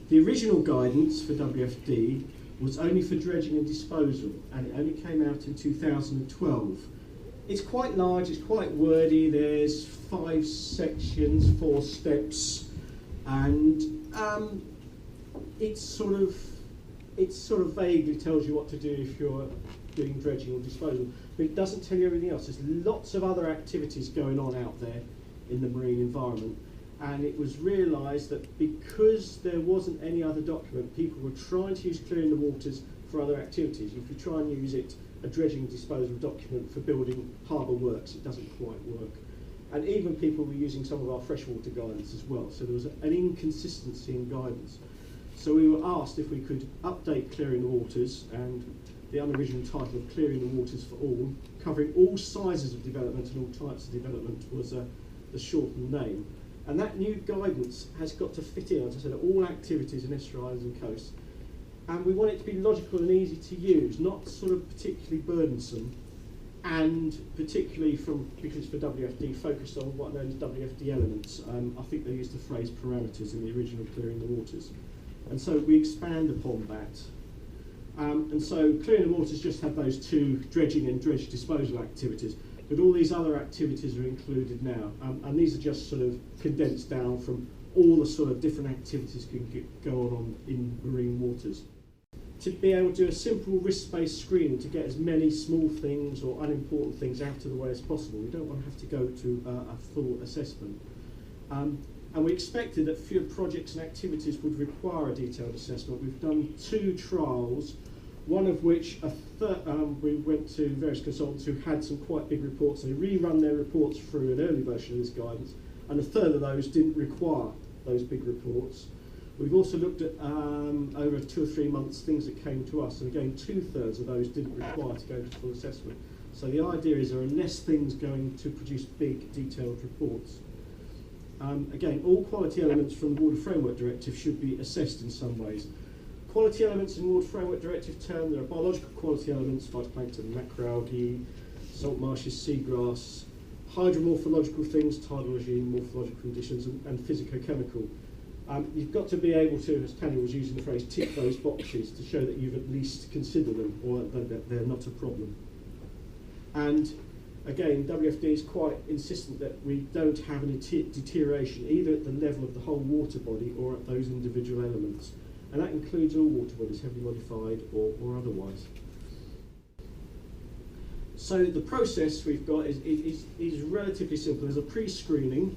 The original guidance for WFD was only for dredging and disposal, and it only came out in 2012. It's quite large, it's quite wordy, there's 5 sections, 4 steps, and it sort of vaguely tells you what to do if you're doing dredging or disposal, but it doesn't tell you everything else. There's lots of other activities going on out there in the marine environment, and it was realised that because there wasn't any other document, people were trying to use clearing the waters for other activities. If you try and use it, a dredging and disposal document for building harbour works, it doesn't quite work. And even people were using some of our freshwater guidance as well, so there was an inconsistency in guidance. So we were asked if we could update Clearing the Waters, and the unoriginal title of Clearing the Waters for All, covering all sizes of development and all types of development, was the shortened name. And that new guidance has got to fit in, as I said, all activities in estuaries and coasts. And we want it to be logical and easy to use, not sort of particularly burdensome, and particularly because for WFD, focused on what are known as WFD elements. I think they used the phrase parameters in the original Clearing the Waters. And so we expand upon that. And so Clearing the Waters just have those 2 dredging and dredge disposal activities, but all these other activities are included now. And these are just sort of condensed down from all the sort of different activities can go on in marine waters. To be able to do a simple risk-based screening to get as many small things or unimportant things out of the way as possible. We don't want to have to go to a full assessment. And we expected that fewer projects and activities would require a detailed assessment. We've done 2 trials, one of which we went to various consultants who had some quite big reports. They rerun their reports through an early version of this guidance, and a third of those didn't require those big reports. We've also looked at, over 2 or 3 months, things that came to us, and again, 2/3 of those didn't require to go to full assessment. So the idea is there are less things going to produce big, detailed reports. Again, all quality elements from the Water Framework Directive should be assessed in some ways. Quality elements in the Water Framework Directive term, there are biological quality elements, phytoplankton, macroalgae, salt marshes, seagrass, hydromorphological things, tidal regime, morphological conditions, and physicochemical. You've got to be able to, as Tanya was using the phrase, tick those boxes to show that you've at least considered them, or that they're not a problem. And again, WFD is quite insistent that we don't have any deterioration either at the level of the whole water body or at those individual elements. And that includes all water bodies, heavily modified or otherwise. So the process we've got is relatively simple. There's a pre-screening,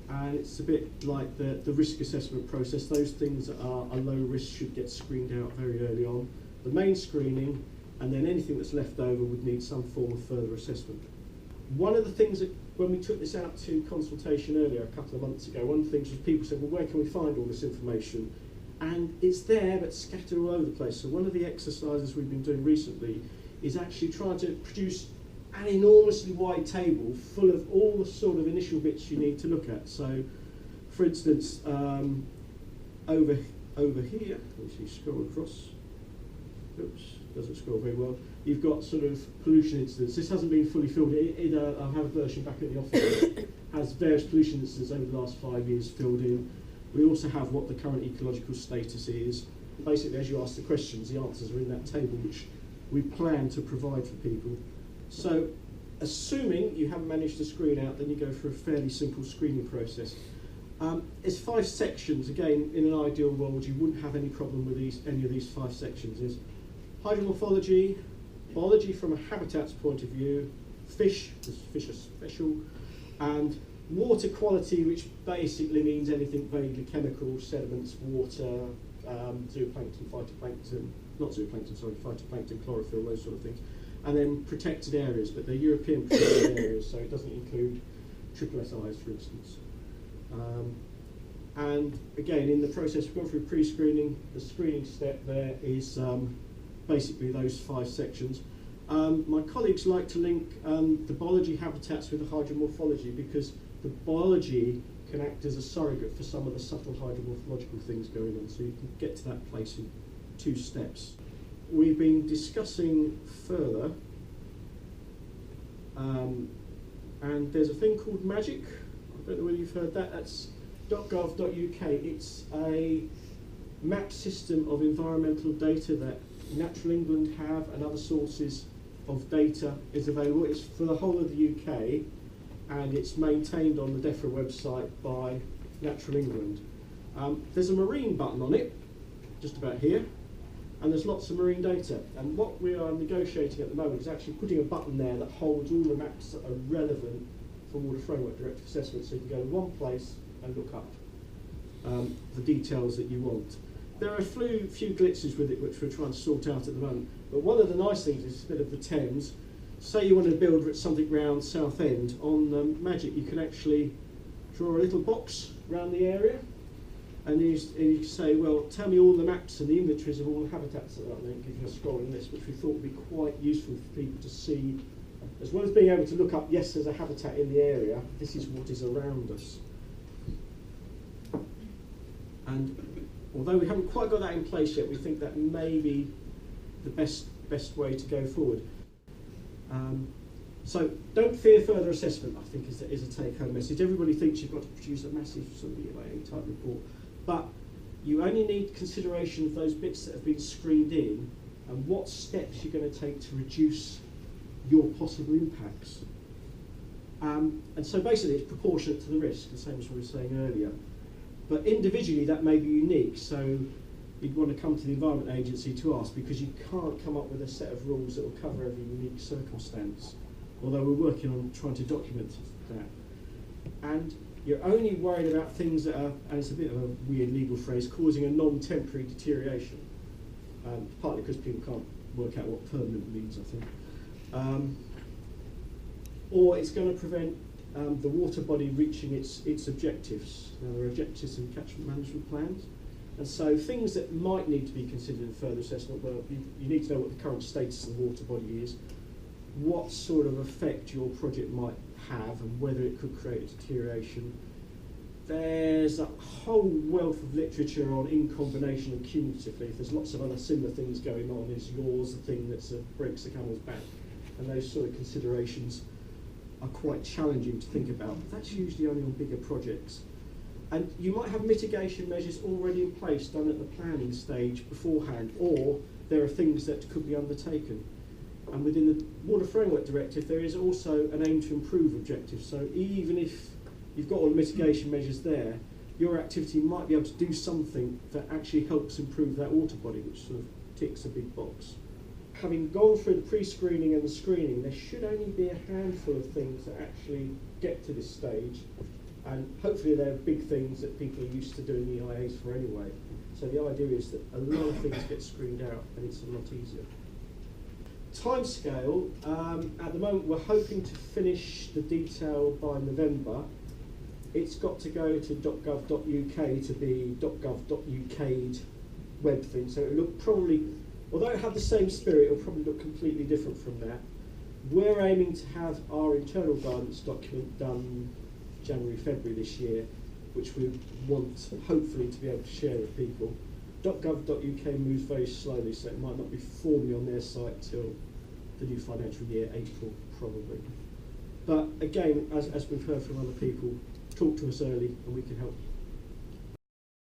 and it's a bit like the risk assessment process. Those things that are low risk should get screened out very early on. The main screening, and then anything that's left over would need some form of further assessment. One of the things that, when we took this out to consultation earlier, a couple of months ago, one of the things was people said, well, where can we find all this information? And it's there, but scattered all over the place. So one of the exercises we've been doing recently is actually trying to produce an enormously wide table full of all the sort of initial bits you need to look at. So, for instance, over here, if you scroll across, oops, doesn't scroll very well, you've got sort of pollution incidents. This hasn't been fully filled in. I have a version back at the office that has various pollution incidents over the last 5 years filled in. We also have what the current ecological status is. Basically, as you ask the questions, the answers are in that table, which we plan to provide for people. So, assuming you haven't managed to screen out, then you go for a fairly simple screening process. It's 5 sections. Again, in an ideal world, you wouldn't have any problem with any of these 5 sections. There's hydromorphology, biology from a habitats point of view, fish, because fish are special, and water quality, which basically means anything vaguely chemical, sediments, water, zooplankton, phytoplankton, not zooplankton, sorry, phytoplankton, chlorophyll, those sort of things. And then protected areas, but they're European protected areas, so it doesn't include triple SIs, for instance. And again, in the process, we've gone through pre-screening. The screening step there is basically those 5 sections. My colleagues like to link the biology habitats with the hydromorphology, because the biology can act as a surrogate for some of the subtle hydromorphological things going on, so you can get to that place in 2 steps. We've been discussing further, and there's a thing called MAGIC. I don't know whether you've heard that. That's .gov.uk. It's a map system of environmental data that Natural England have and other sources of data is available. It's for the whole of the UK, and it's maintained on the DEFRA website by Natural England. There's a marine button on it, just about here, and there's lots of marine data. And what we are negotiating at the moment is actually putting a button there that holds all the maps that are relevant for Water Framework Directive assessment, so you can go to one place and look up the details that you want. There are a few glitches with it which we're trying to sort out at the moment, but one of the nice things is a bit of the Thames. Say you want to build something round Southend, on Magic you can actually draw a little box around the area, and you can say, well, tell me all the maps and the inventories of all the habitats that are up there, and give you a scrolling list, which we thought would be quite useful for people to see, as well as being able to look up, yes, there's a habitat in the area, this is what is around us. And although we haven't quite got that in place yet, we think that may be the best way to go forward. So don't fear further assessment, I think, is a take-home message. Everybody thinks you've got to produce a massive sort of EIA-type report, but you only need consideration of those bits that have been screened in and what steps you're going to take to reduce your possible impacts. And so basically it's proportionate to the risk, the same as we were saying earlier. But individually that may be unique, so you'd want to come to the Environment Agency to ask, because you can't come up with a set of rules that will cover every unique circumstance, although we're working on trying to document that. And you're only worried about things that are, and it's a bit of a weird legal phrase, causing a non-temporary deterioration, partly because people can't work out what permanent means, I think. Or it's going to prevent the water body reaching its objectives. Now, there are objectives in catchment management plans, and so things that might need to be considered in further assessment, well, you need to know what the current status of the water body is, what sort of effect your project might have, and whether it could create a deterioration. There's a whole wealth of literature on in combination and cumulatively. If there's lots of other similar things going on, is yours the thing that breaks the camel's back? And those sort of considerations are quite challenging to think about. That's usually only on bigger projects. And you might have mitigation measures already in place, done at the planning stage beforehand, or there are things that could be undertaken. And within the Water Framework Directive, there is also an aim to improve objective. So even if you've got all the mitigation measures there, your activity might be able to do something that actually helps improve that water body, which sort of ticks a big box. Having gone through the pre-screening and the screening, there should only be a handful of things that actually get to this stage, and hopefully they're big things that people are used to doing EIAs for anyway. So the idea is that a lot of things get screened out, and it's a lot easier. Timescale, at the moment we're hoping to finish the detail by November. It's got to go to .gov.uk to be .gov.uk'd web thing, so it'll look probably, although it had the same spirit, it'll probably look completely different from that. We're aiming to have our internal guidance document done January, February this year, which we want hopefully to be able to share with people. .gov.uk moves very slowly, so it might not be formally on their site till the new financial year, April probably. But again, as we've heard from other people, talk to us early and we can help